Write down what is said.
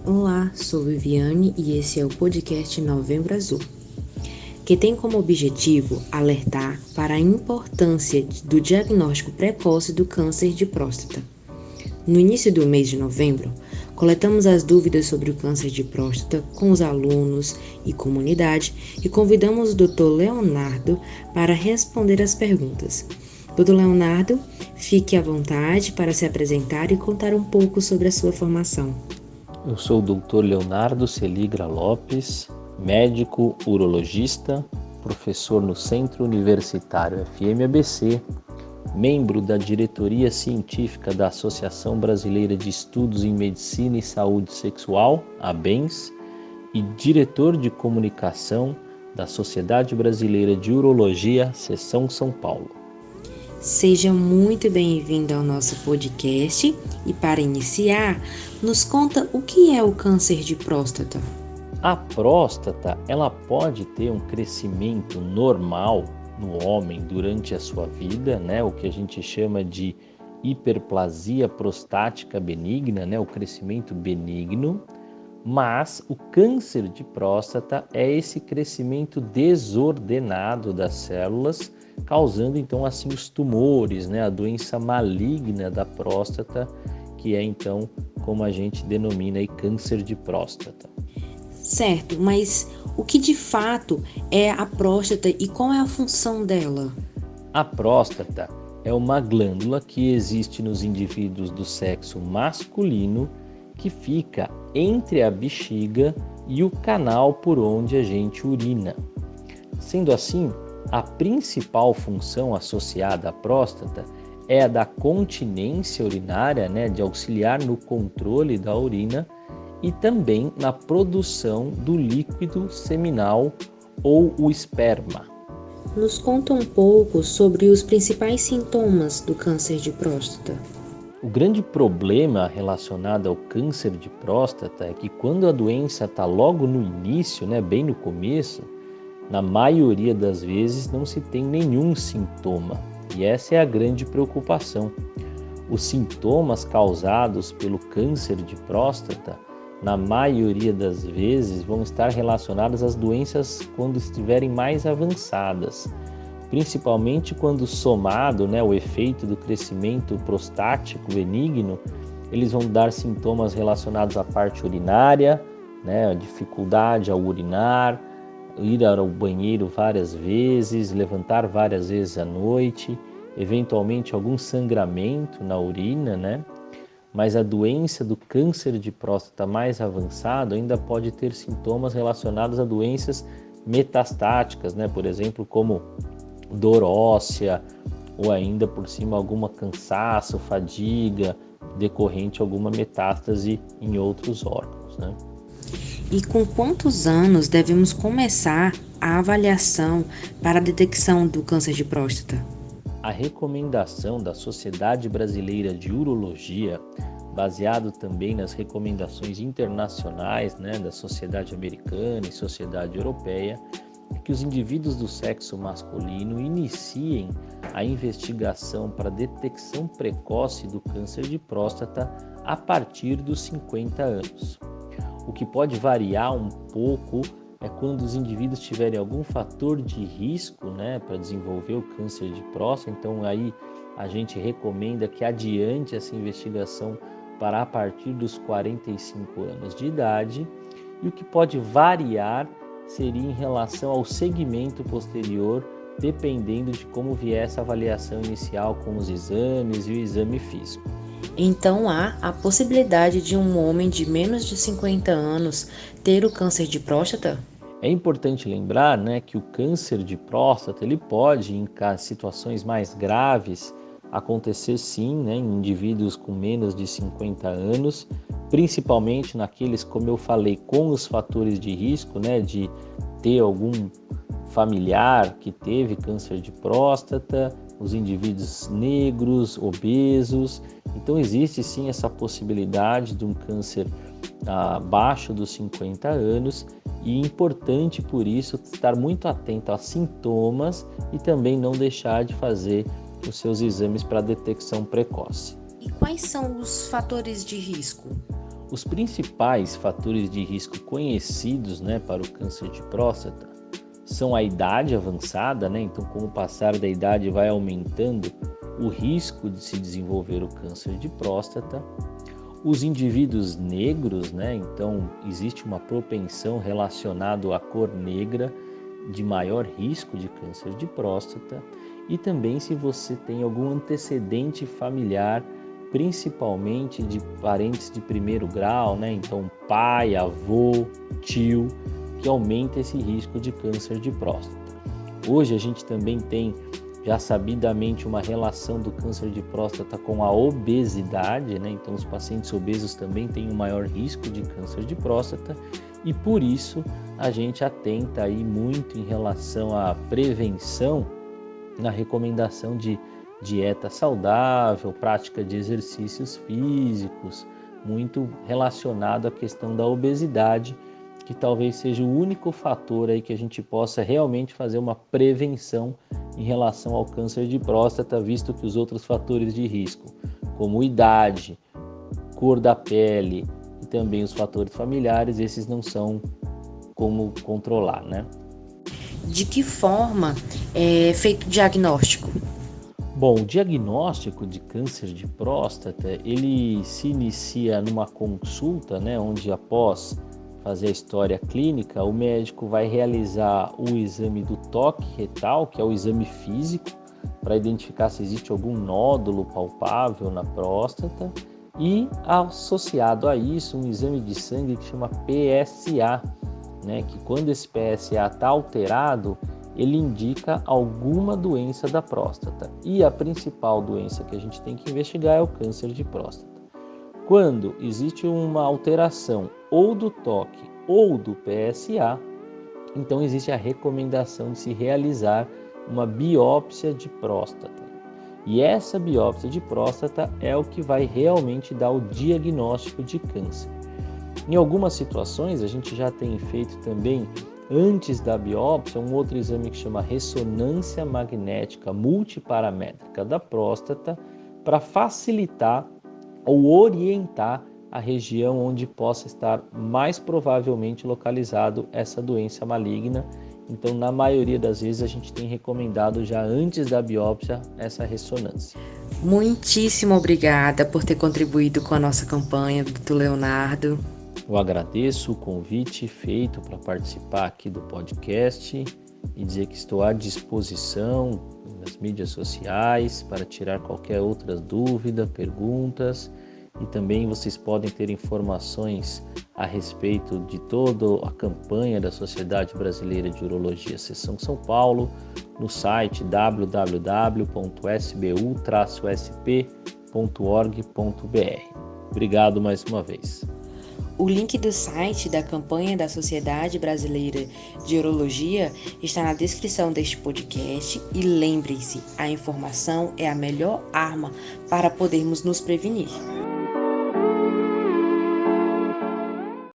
Olá, sou Viviane e esse é o podcast Novembro Azul, que tem como objetivo alertar para a importância do diagnóstico precoce do câncer de próstata. No início do mês de novembro, coletamos as dúvidas sobre o câncer de próstata com os alunos e comunidade e convidamos o Dr. Leonardo para responder as perguntas. Dr. Leonardo, fique à vontade para se apresentar e contar um pouco sobre a sua formação. Eu sou o Dr. Leonardo Celigra Lopes, médico urologista, professor no Centro Universitário FMABC, membro da diretoria científica da Associação Brasileira de Estudos em Medicina e Saúde Sexual, ABENS, e diretor de comunicação da Sociedade Brasileira de Urologia, Seção São Paulo. Seja muito bem-vindo ao nosso podcast e, para iniciar, nos conta o que é o câncer de próstata. A próstata, ela pode ter um crescimento normal no homem durante a sua vida, o que a gente chama de hiperplasia prostática benigna, o crescimento benigno, mas o câncer de próstata é esse crescimento desordenado das células, causando então assim os tumores, a doença maligna da próstata, que é então como a gente denomina aí câncer de próstata. Certo, mas o que de fato é a próstata e qual é a função dela? A próstata é uma glândula que existe nos indivíduos do sexo masculino que fica entre a bexiga e o canal por onde a gente urina. Sendo assim, a principal função associada à próstata é a da continência urinária, de auxiliar no controle da urina e também na produção do líquido seminal ou o esperma. Nos conta um pouco sobre os principais sintomas do câncer de próstata. O grande problema relacionado ao câncer de próstata é que quando a doença está logo no início, bem no começo, na maioria das vezes não se tem nenhum sintoma. E essa é a grande preocupação. Os sintomas causados pelo câncer de próstata, na maioria das vezes, vão estar relacionados às doenças quando estiverem mais avançadas, principalmente quando somado o efeito do crescimento prostático benigno, eles vão dar sintomas relacionados à parte urinária, a dificuldade ao urinar, ir ao banheiro várias vezes, levantar várias vezes à noite, eventualmente algum sangramento na urina, Mas a doença do câncer de próstata mais avançado ainda pode ter sintomas relacionados a doenças metastáticas, por exemplo, como dor óssea ou ainda por cima alguma cansaço, fadiga, decorrente alguma metástase em outros órgãos, E com quantos anos devemos começar a avaliação para a detecção do câncer de próstata? A recomendação da Sociedade Brasileira de Urologia, baseado também nas recomendações internacionais, da Sociedade Americana e Sociedade Europeia, é que os indivíduos do sexo masculino iniciem a investigação para detecção precoce do câncer de próstata a partir dos 50 anos. O que pode variar um pouco é quando os indivíduos tiverem algum fator de risco, para desenvolver o câncer de próstata. Então aí a gente recomenda que adiante essa investigação para a partir dos 45 anos de idade. E o que pode variar seria em relação ao segmento posterior, dependendo de como vier essa avaliação inicial com os exames e o exame físico. Então há a possibilidade de um homem de menos de 50 anos ter o câncer de próstata? É importante lembrar, que o câncer de próstata ele pode, em situações mais graves, acontecer sim, em indivíduos com menos de 50 anos, principalmente naqueles, como eu falei, com os fatores de risco, de ter algum familiar que teve câncer de próstata, os indivíduos negros, obesos. Então existe sim essa possibilidade de um câncer abaixo dos 50 anos e importante por isso estar muito atento a sintomas e também não deixar de fazer os seus exames para detecção precoce. E quais são os fatores de risco? Os principais fatores de risco conhecidos, né, para o câncer de próstata são a idade avançada, né? Então, com o passar da idade vai aumentando o risco de se desenvolver o câncer de próstata. Os indivíduos negros, né? Então, existe uma propensão relacionada à cor negra de maior risco de câncer de próstata. E também se você tem algum antecedente familiar, principalmente de parentes de primeiro grau, né? Então, pai, avô, tio, que aumenta esse risco de câncer de próstata. Hoje a gente também tem já sabidamente uma relação do câncer de próstata com a obesidade, né? Então os pacientes obesos também têm um maior risco de câncer de próstata e por isso a gente atenta aí muito em relação à prevenção na recomendação de dieta saudável, prática de exercícios físicos, muito relacionado à questão da obesidade, que talvez seja o único fator aí que a gente possa realmente fazer uma prevenção em relação ao câncer de próstata, visto que os outros fatores de risco, como idade, cor da pele e também os fatores familiares, esses não são como controlar, né? De que forma é feito o diagnóstico? Bom, o diagnóstico de câncer de próstata, ele se inicia numa consulta, né, onde após fazer a história clínica, o médico vai realizar o exame do toque retal, que é o exame físico, para identificar se existe algum nódulo palpável na próstata, e associado a isso um exame de sangue que chama PSA, né, que quando esse PSA está alterado, ele indica alguma doença da próstata. E a principal doença que a gente tem que investigar é o câncer de próstata. Quando existe uma alteração ou do toque ou do PSA, então existe a recomendação de se realizar uma biópsia de próstata. E essa biópsia de próstata é o que vai realmente dar o diagnóstico de câncer. Em algumas situações, a gente já tem feito também, antes da biópsia, um outro exame que chama ressonância magnética multiparamétrica da próstata, para facilitar ou orientar a região onde possa estar mais provavelmente localizado essa doença maligna. Então, na maioria das vezes, a gente tem recomendado já antes da biópsia essa ressonância. Muitíssimo obrigada por ter contribuído com a nossa campanha, Dr. Leonardo. Eu agradeço o convite feito para participar aqui do podcast e dizer que estou à disposição nas mídias sociais para tirar qualquer outra dúvida, perguntas, e também vocês podem ter informações a respeito de toda a campanha da Sociedade Brasileira de Urologia Seção São Paulo no site www.sbu-sp.org.br. Obrigado mais uma vez. O link do site da campanha da Sociedade Brasileira de Urologia está na descrição deste podcast e lembrem-se, a informação é a melhor arma para podermos nos prevenir.